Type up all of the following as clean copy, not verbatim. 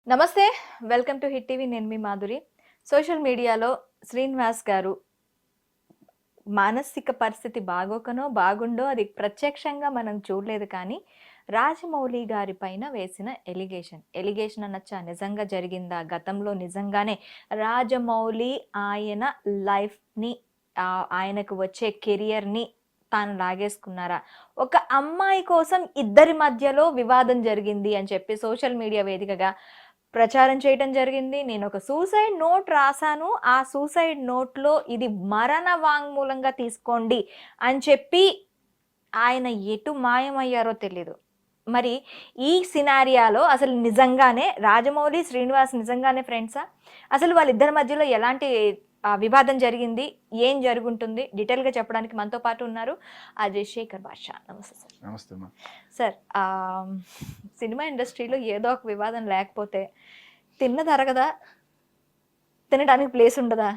నమస్తే. Welcome to hit TV. నేను మీ Madhuri. Social మీడియాలో శ్రీనివాస్ గారు మానసిక పరిస్థితి బాగోకనో, బాగుండో అది ప్రత్యక్షంగా మనం చూడలేదు కానీ, రాజమౌళి గారి పైన వేసిన ఎలిగేషన్ అనొచ్చా? నిజంగా జరిగిందా? గతంలో నిజంగానే రాజమౌళి ఆయన లైఫ్‌ని ఆయనకు వచ్చే కెరియర్‌ని తాను లాగేసుకున్నారా? ఒక అమ్మాయి కోసం ఇద్దరి మధ్యలో వివాదం జరిగింది అని చెప్పి సోషల్ మీడియా వేదికగా ప్రచారం చేయటం జరిగింది. నేను ఒక సూసైడ్ నోట్ రాసాను. ఆ సూసైడ్ నోట్‌లో ఇది మరణ వాంగ్మూలంగా తీసుకోండి అని చెప్పి ఆయన ఎటు మాయమయ్యారో తెలీదు. మరి ఈ సినారియాలో అసలు నిజంగానే రాజమౌళి, శ్రీనివాస్ నిజంగానే ఫ్రెండ్సా? అసలు వాళ్ళిద్దరి మధ్యలో ఎలాంటి వివాదం జరిగింది? ఏం జరుగుంటుంది? డీటెయిల్‌గా చెప్పడానికి మనతో పాటు ఉన్నారు అజయ్ శేఖర్ బాషా. నమస్తే సార్. నమస్తే అమ్మా. సార్, సినిమా ఇండస్ట్రీలో ఏదో ఒక వివాదం లేకపోతే తిన్నదరగదా? తినడానికి ప్లేస్ ఉండదా?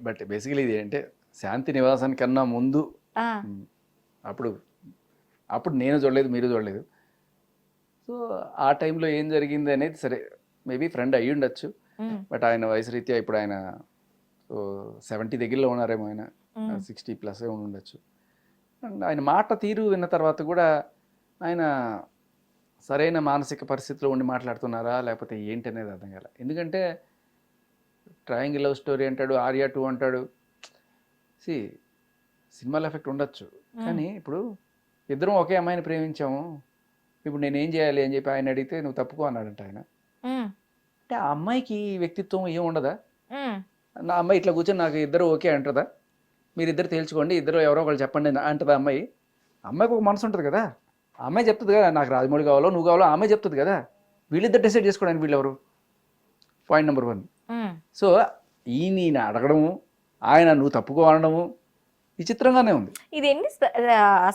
బట్ బేసికలీ ఇది అంటే శాంతి నివాసానికన్నా ముందు ఆ, అప్పుడు అప్పుడు నేను చూడలేదు, మీరు చూడలేదు. సో ఆ టైంలో ఏం జరిగింది అనేది సరే మేబీ ఫ్రెండ్ అయ్యి ఉండొచ్చు. ఉమ్, బట్ ఆయన వయసు రీత్యా ఇప్పుడు ఆయన 70 దగ్గరలో ఉన్నారేమో, ఆయన ఉమ్, 60+ ఉండొచ్చు. అండ్ ఆయన మాట తీరు విన్న తర్వాత కూడా ఆయన సరైన మానసిక పరిస్థితిలో ఉండి మాట్లాడుతున్నారా లేకపోతే ఏంటి అనేది అర్థం కాలే. ఎందుకంటే ట్రయాంగిల్ లవ్ స్టోరీ అంటాడు, ఆర్యా 2 అంటాడు. సినిమాలో ఎఫెక్ట్ ఉండొచ్చు, కానీ ఇప్పుడు ఇద్దరం ఒకే అమ్మాయిని ప్రేమించాము, ఇప్పుడు నేనేం చేయాలి అని చెప్పి ఆయన అడిగితే నువ్వు తప్పుకో అన్నాడంట ఆయన. ఉమ్, అంటే ఆ అమ్మాయికి వ్యక్తిత్వం ఏం ఉండదా? ఉమ్, నా అమ్మాయి ఇట్లా కూర్చొని నాకు ఇద్దరు ఓకే అంటుందా? మీరిద్దరు తేల్చుకోండి, ఇద్దరు ఎవరో ఒకళ్ళు చెప్పండి అంటుందా అమ్మాయి? అమ్మాయికి ఒక మనసు ఉంటుంది కదా, ఆ అమ్మాయి చెప్తుంది కదా నాకు రాజమౌళి కావాలో నువ్వు కావాలో, ఆ అమ్మాయి చెప్తుంది కదా. వీళ్ళిద్దరు డిసైడ్ చేసుకోవడానికి వీళ్ళెవరు? Point number 1. ఉమ్. సో ఈయన అడగడము, ఆయన నువ్వు తప్పుకోవడము విచిత్రంగానే ఉంది. ఇది ఎన్ని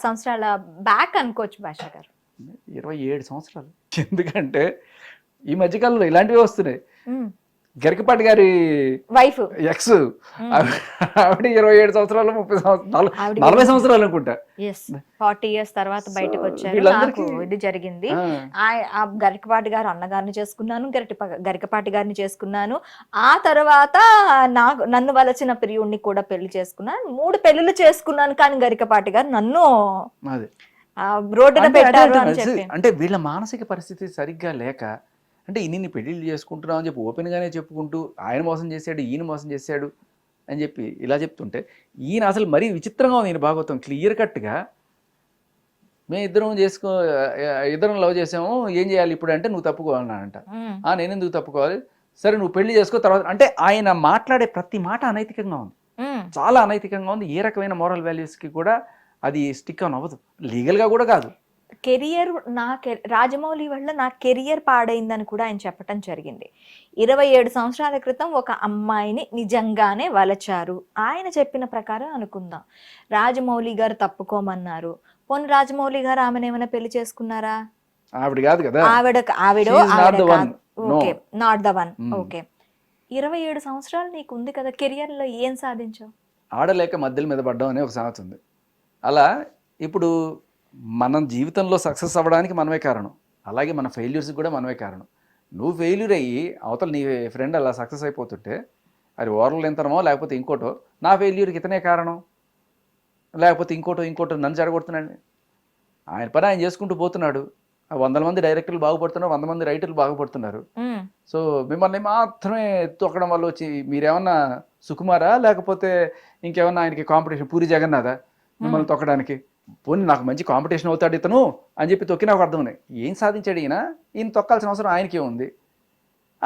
సంవత్సరాల బ్యాక్ అనుకోవచ్చు భాషా గారు? 27 సంవత్సరాలు. ఎందుకంటే ఈ మధ్యకాలంలో ఇలాంటివి వస్తున్నాయి. ఉమ్, గరికపాటి గారి వైఫ్ ఎక్స్ ఆవిడ 27 సంవత్సరాలు, 30 సంవత్సరాలు, 40 సంవత్సరాలు అనుకుంటా. 40 years తర్వాత బయటకు వచ్చారు. వీళ్ళందరికీ నాకు ఇది జరిగింది. ఆ గరికపాటి గారు అన్నగారిని చేసుకున్నాను, గరికపాటి గారిని చేసుకున్నాను. ఆ తర్వాత నన్ను వలచిన ప్రియుడిని కూడా పెళ్లి చేసుకున్నాను. 3 పెళ్లిళ్ళు చేసుకున్నాను, కానీ గరికపాటి గారు నన్ను అదే రోడ్డున పెట్టారు అని చెప్పి. అంటే వీళ్ళ మానసిక పరిస్థితి సరిగ్గా లేక, అంటే ఇన్ని పెళ్లిళ్ళు చేసుకుంటున్నాం అని చెప్పి ఓపెన్గానే చెప్పుకుంటూ ఆయన మోసం చేశాడు, ఈయన మోసం చేశాడు అని చెప్పి ఇలా చెప్తుంటే, ఈయన అసలు మరీ విచిత్రంగా ఉంది. ఈయన భాగవతం క్లియర్ కట్గా మేము ఇద్దరం లవ్ చేసాము, ఏం చేయాలి ఇప్పుడు అంటే నువ్వు తప్పుకోవాలన్నాడంట. నేను ఎందుకు తప్పుకోవాలి, సరే నువ్వు పెళ్లి చేసుకో తర్వాత అంటే. ఆయన మాట్లాడే ప్రతి మాట అనైతికంగా ఉంది, చాలా అనైతికంగా ఉంది. ఏ రకమైన మోరల్ వాల్యూస్కి కూడా అది స్టిక్ ఆన్ అవ్వదు, లీగల్గా కూడా కాదు. కెరియర్ రాజమౌళి వల్ల నా కెరియర్ పాడైందని కూడా ఆయన చెప్పటం జరిగింది. 27 సంవత్సరాల క్రితం ఒక అమ్మాయిని నిజంగానే వలచారు. ఆయన చెప్పిన ప్రకారం అనుకుందాం, రాజమౌళి గారు తప్పుకోమన్నారు. పోనీ రాజమౌళి గారు ఆమెను ఏమైనా పెళ్లి చేసుకున్నారా? ఆవిడ కాదు కదా, okay, not the one. Okay, 27 సంవత్సరాలు నీకు ఉంది కదా, కెరియర్ లో ఏం సాధించావు? ఆడలేక మధ్యల మీద పడ్డం అనే ఒక సామెత ఉంది. అలా ఇప్పుడు మనం జీవితంలో సక్సెస్ అవ్వడానికి మనమే కారణం, అలాగే మన ఫెయిల్యూర్స్కి కూడా మనమే కారణం. నువ్వు ఫెయిల్యూర్ అయ్యి అవతల నీ ఫ్రెండ్ అలా సక్సెస్ అయిపోతుంటే అది ఓరల్ ఎంతనమో లేకపోతే ఇంకోటో, నా ఫెయిల్యూర్కి ఇతనే కారణం లేకపోతే ఇంకోటో నన్ను చెడగొడుతున్నాడు. ఆయన పని ఆయన చేసుకుంటూ పోతున్నాడు. 100 మంది డైరెక్టర్లు బాగుపడుతున్నారు, 100 మంది రైటర్లు బాగుపడుతున్నారు. సో మిమ్మల్ని మాత్రమే తొక్కడం వల్ల వచ్చి మీరేమన్నా సుకుమారా లేకపోతే ఇంకేమన్నా ఆయనకి కాంపిటీషన్ పూరి జగన్నాథా మిమ్మల్ని తొక్కడానికి? పోనీ నాకు మంచి కాంపిటీషన్ అవుతాడు ఇతను అని చెప్పి తొక్కినా ఒక అర్థం ఉన్నాయి. ఏం సాధించాడు ఈయన తొక్కాల్సిన అవసరం ఆయనకే ఉంది.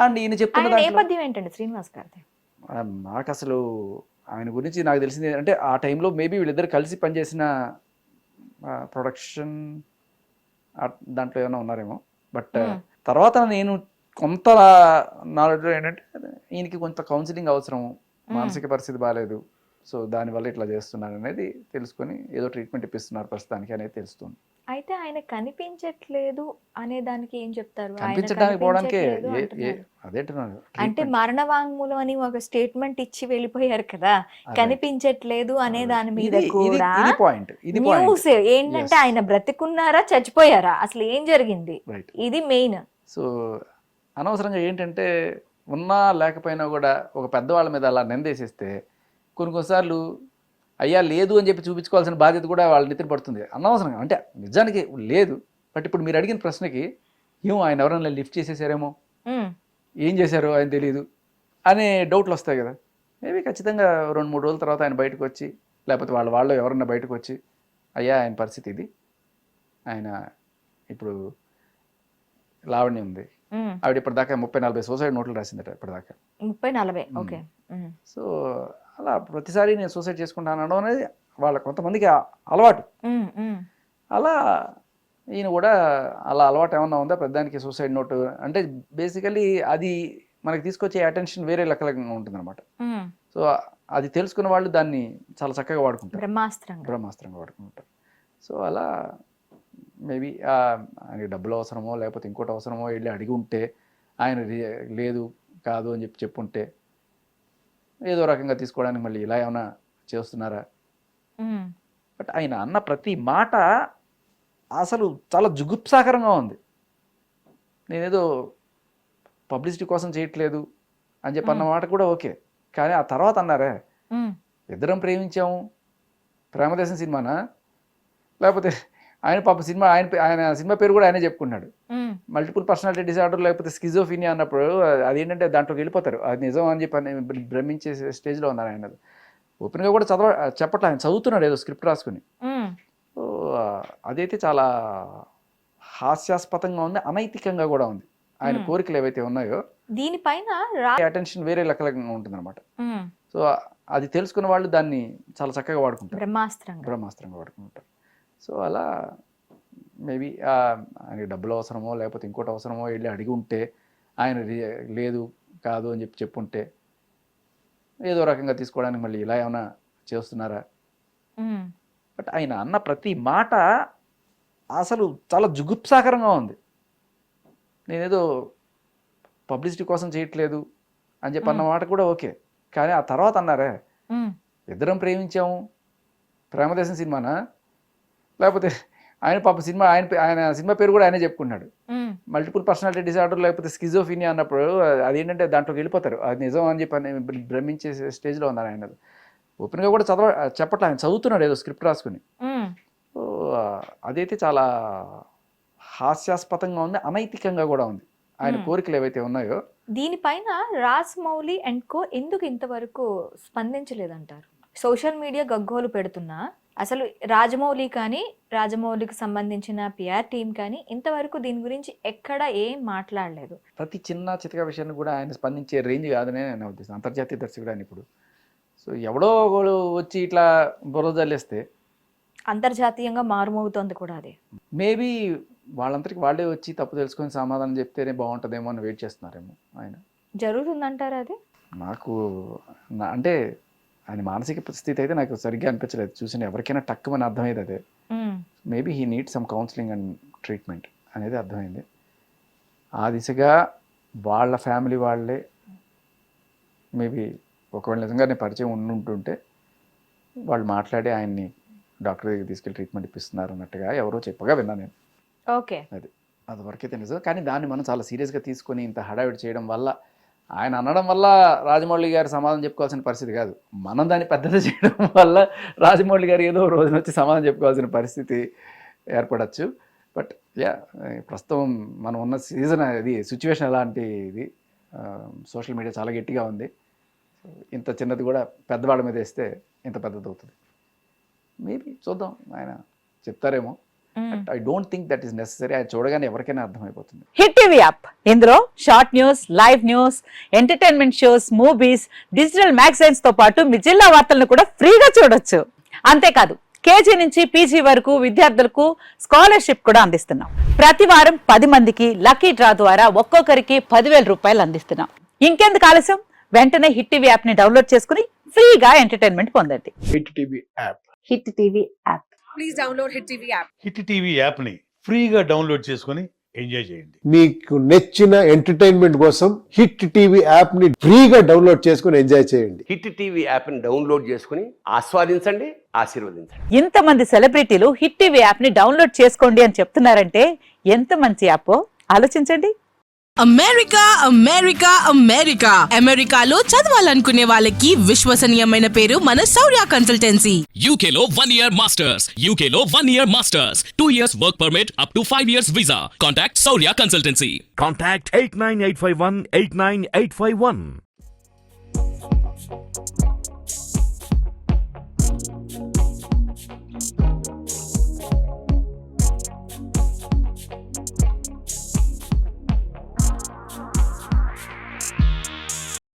అండ్ ఈయన చెప్తున్న నేపథ్యం ఏంటండి శ్రీనివాస్ గారిది? నాకు అసలు ఆయన గురించి నాకు తెలిసింది అంటే ఆ టైంలో మేబీ వీళ్ళిద్దరు కలిసి పనిచేసిన ప్రొడక్షన్ దాంట్లో ఏమైనా ఉన్నారేమో. బట్ తర్వాత నేను కొంత నాలెడ్జ్ ఏంటంటే ఈయనకి కొంత కౌన్సిలింగ్ అవసరం, మానసిక పరిస్థితి బాగాలేదు, సో దానివల్ల ఇట్లా చేస్తున్నారు అనేది తెలుసుకొని ఏదో ట్రీట్మెంట్ ఇప్పిస్తున్నారు ప్రస్తుతానికి అనేది తెలుస్తుంది. అయితే ఆయన కనిపించట్లేదు అనే దానికి ఏం చెప్తారు? కనిపించడానికి పోవడానికి అదేంటున్నారు అంటే మరణ వాంగ్మూలం అని ఒక స్టేట్మెంట్ ఇచ్చి వెళ్ళిపోయారు కదా, కనిపించట్లేదు అనే దాని మీద కూడా న్యూస్ ఏంటంటే ఆయన బ్రతికున్నారా చచ్చిపోయారా, అసలు ఏం జరిగింది, ఇది మెయిన్. సో అనవసరంగా ఏంటంటే ఉన్నా లేకపోయినా కూడా ఒక పెద్దవాళ్ళ మీద అలా నిందేసేస్తే కొన్నిసార్లు అయ్యా లేదు అని చెప్పి చూపించుకోవాల్సిన బాధ్యత కూడా వాళ్ళ నెత్తిన పడుతుంది అనవసరంగా. అంటే నిజానికి లేదు, బట్ ఇప్పుడు మీరు అడిగిన ప్రశ్నకి ఏమో ఆయన ఎవరైనా లిఫ్ట్ చేసేసారేమో, ఏం చేశారో ఆయన తెలియదు అనే డౌట్లు వస్తాయి కదా. మేబీ ఖచ్చితంగా 2-3 రోజుల తర్వాత ఆయన బయటకు వచ్చి, లేకపోతే వాళ్ళు ఎవరన్నా బయటకు వచ్చి అయ్యా ఆయన పరిస్థితి ఇది, ఆయన ఇప్పుడు లావణ్య ఉంది, ఆవిడ ఇప్పటిదాకా 30-40 సూసైడ్ నోట్లు రాసిందట ఇప్పటిదాకా. 30-40 ఓకే. సో అలా ప్రతిసారి నేను సూసైడ్ చేసుకుంటాను అనడం అనేది వాళ్ళ కొంతమందికి అలవాటు. అలా ఈయన కూడా అలా అలవాటు ఏమన్నా ఉందా పెద్దానికి సూసైడ్ నోట్ అంటే బేసికలీ అది మనకి తీసుకొచ్చే అటెన్షన్ వేరే లెక్కలంగా ఉంటుంది అనమాట. సో అది తెలుసుకున్న వాళ్ళు దాన్ని చాలా చక్కగా వాడుకుంటారు, బ్రహ్మాస్త్రంగా వాడుకుంటారు. సో అలా మేబీ ఆయనకి డబ్బులు అవసరమో లేకపోతే ఇంకోటి అవసరమో వెళ్ళి అడిగి ఉంటే, ఆయన లేదు కాదు అని చెప్పుంటే ఏదో రకంగా తీసుకోవడానికి మళ్ళీ ఇలా ఏమైనా చేస్తున్నారా. బట్ ఆయన అన్న ప్రతి మాట అసలు చాలా జుగుప్సాకరంగా ఉంది. నేనేదో పబ్లిసిటీ కోసం చేయట్లేదు అని చెప్పి అన్న మాట కూడా ఓకే, కానీ ఆ తర్వాత అన్నారే ఇద్దరం ప్రేమించాము, ప్రేమదేశం సినిమానా, లేకపోతే ఆయన పాప సినిమా ఆయన సినిమా పేరు కూడా ఆయనే చెప్పుకున్నాడు, మల్టిపుల్ పర్సనాలిటీ డిసార్డర్ లేకపోతే స్కిజోఫీనియా అన్నప్పుడు అదేంటంటే దాంట్లోకి వెళ్ళిపోతారు, అది నిజం అని చెప్పి భ్రమించే స్టేజ్లో ఉన్నారు. ఆయన ఓపెన్గా కూడా చెప్పట్లే, ఆయన చదువుతున్నాడు ఏదో స్క్రిప్ట్ రాసుకుని. సో అదైతే చాలా హాస్యాస్పదంగా ఉంది, అనైతికంగా కూడా ఉంది. ఆయన కోరికలు ఏవైతే ఉన్నాయో దీనిపైన అటెన్షన్ వేరే లెక్కలంగా ఉంటుంది అనమాట. సో అది తెలుసుకున్న వాళ్ళు దాన్ని చాలా చక్కగా వాడుకుంటారు, బ్రహ్మాస్త్రంగా వాడుకుంటారు. సో అలా మేబీ ఆయనకి డబ్బులు అవసరమో లేకపోతే ఇంకోటి అవసరమో వెళ్ళి అడిగి ఉంటే, ఆయన లేదు కాదు అని చెప్పుంటే ఏదో రకంగా తీసుకోవడానికి మళ్ళీ ఇలా ఏమైనా చేస్తున్నారా. బట్ ఆయన అన్న ప్రతి మాట అసలు చాలా జుగుప్సాకరంగా ఉంది. నేనేదో పబ్లిసిటీ కోసం చేయట్లేదు అని చెప్పి అన్న మాట కూడా ఓకే, కానీ ఆ తర్వాత అన్నారే ఇద్దరం ప్రేమించాము, ప్రేమదేశం సినిమానా, లేకపోతే ఆయన పాప సినిమా ఆయన సినిమా పేరు కూడా ఆయనే చెప్పుకున్నాడు, మల్టిపుల్ పర్సనాలిటీ డిసార్డర్ లేకపోతే స్కిజోఫీనియా అన్నప్పుడు అదేంటంటే దాంట్లోకి వెళ్ళిపోతారు, అది నిజం అని చెప్పి భ్రమించే స్టేజ్లో ఉన్నారు. ఆయన ఓపెన్గా కూడా చెప్పట్లే, ఆయన చదువుతున్నాడు ఏదో స్క్రిప్ట్ రాసుకుని. సో అదైతే చాలా హాస్యాస్పదంగా ఉంది, అనైతికంగా కూడా ఉంది. ఆయన కోరికలు ఏవైతే ఉన్నాయో దీనిపైన రాజమౌళి అండ్ కో ఎందుకు ఇంతవరకు స్పందించలేదంటారు? సోషల్ మీడియా గగ్గోలు పెడుతున్నా అసలు రాజమౌళి కానీ రాజమౌళికి సంబంధించిన పిఆర్ టీం కానీ ఇంతవరకు దీని గురించి ఎక్కడ ఏం మాట్లాడలేదు. ప్రతి చిన్న చితక విషయాన్ని కూడా ఆయన స్పందించే రేంజ్ కాదనే నా ఉద్దేశం. అంతర్జాతీయ దర్శకుడు ఆయన ఇప్పుడు. సో ఎవడో వచ్చి ఇట్లా బురద జల్లేస్తే అంతర్జాతీయంగా మారుమోగుతోంది కూడా అదే. మేబీ వాళ్ళంతటికి వాళ్ళే వచ్చి తప్పు తెలుసుకొని సమాధానం చెప్తేనే బాగుంటుందేమో అని వెయిట్ చేస్తున్నారేమో. ఆయన జరుగుతుందంటారా అది? నాకు అంటే ఆయన మానసిక స్థితి అయితే నాకు సరిగ్గా అనిపించలేదు. చూసిన ఎవరికైనా టక్కుమని అర్థమైంది అదే. Maybe he need some counselling and treatment అనేది అర్థమైంది. ఆ దిశగా వాళ్ళ ఫ్యామిలీ వాళ్ళే మేబీ ఒకవేళ నిజంగానే పరిచయం ఉంటుంటే వాళ్ళు మాట్లాడి ఆయన్ని డాక్టర్ దగ్గరికి తీసుకెళ్ళి ట్రీట్మెంట్ ఇప్పిస్తున్నారు అన్నట్టుగా ఎవరో చెప్పగా విన్నా నేను. ఓకే, అది వరకైతే నిజం. కానీ దాన్ని మనం చాలా సీరియస్గా తీసుకొని ఇంత హడావిడి చేయడం వల్ల, ఆయన అనడం వల్ల రాజమౌళి గారు సమాధానం చెప్పుకోవాల్సిన పరిస్థితి కాదు, మనం దాన్ని పెద్దది చేయడం వల్ల రాజమౌళి గారు ఏదో రోజున వచ్చి సమాధానం చెప్పుకోవాల్సిన పరిస్థితి ఏర్పడచ్చు. బట్ యా, ప్రస్తుతం మనం ఉన్న సీజన్ అది సిచ్యువేషన్ అలాంటి ఇది. సోషల్ మీడియా చాలా గట్టిగా ఉంది. ఇంత చిన్నది కూడా పెద్దవాళ్ళ మీద వేస్తే ఇంత పెద్దది అవుతుంది. మేబీ చూద్దాం, ఆయన చెప్తారేమో. I don't think that is necessary. అది చూడగానే ఎవరికైనా అర్థమైపోతుంది. హిట్ టీవీ యాప్, ఇందులో short news, live news, entertainment shows, movies, digital magazines తో పాటు మీ జిల్లా వార్తలను కూడా ఫ్రీగా చూడొచ్చు. అంతేకాదు కేజీ నుంచి పీజీ వరకు విద్యార్థులకు స్కాలర్షిప్ కూడా అందిస్తున్నాం. ప్రతి వారం 10 మందికి లక్కీ డ్రా ద్వారా ఒక్కొక్కరికి 10,000 రూపాయలు అందిస్తున్నాం. ఇంకెందుకు ఆలస్యం, వెంటనే హిట్ టీవీ యాప్ ని డౌన్లోడ్ చేసుకుని ఫ్రీగా ఎంటర్టైన్మెంట్ పొందండి. Hit TV app. Hit TV app. Please download hit TV app. Hit TV app ని ఫ్రీగా డౌన్లోడ్ చేసుకొని ఎంజాయ్ చేయండి. మీకు నచ్చిన ఎంటర్టైన్మెంట్ కోసం హిట్ టీవీ యాప్ ని ఫ్రీగా డౌన్లోడ్ చేసుకొని ఎంజాయ్ చేయండి. హిట్ టీవీ యాప్ ని డౌన్లోడ్ చేసుకుని ఆస్వాదించండి, ఆశీర్వదించండి. ఇంతమంది సెలబ్రిటీలు హిట్ టీవీ యాప్ ని డౌన్లోడ్ చేసుకోండి అని చెప్తున్నారంటే ఎంత మంచి యాప్ ఆలోచించండి. అమెరికా అమెరికా అమెరికా అమెరికాలో చదవాలనుకునే వాళ్ళకి విశ్వసనీయమైన పేరు మన శౌర్య consultancy. UK Law 1 Year Masters. UK Law 1 Year Masters. 2 years work permit up to 5 years visa. Contact Saurya Consultancy. Contact 89851 89851.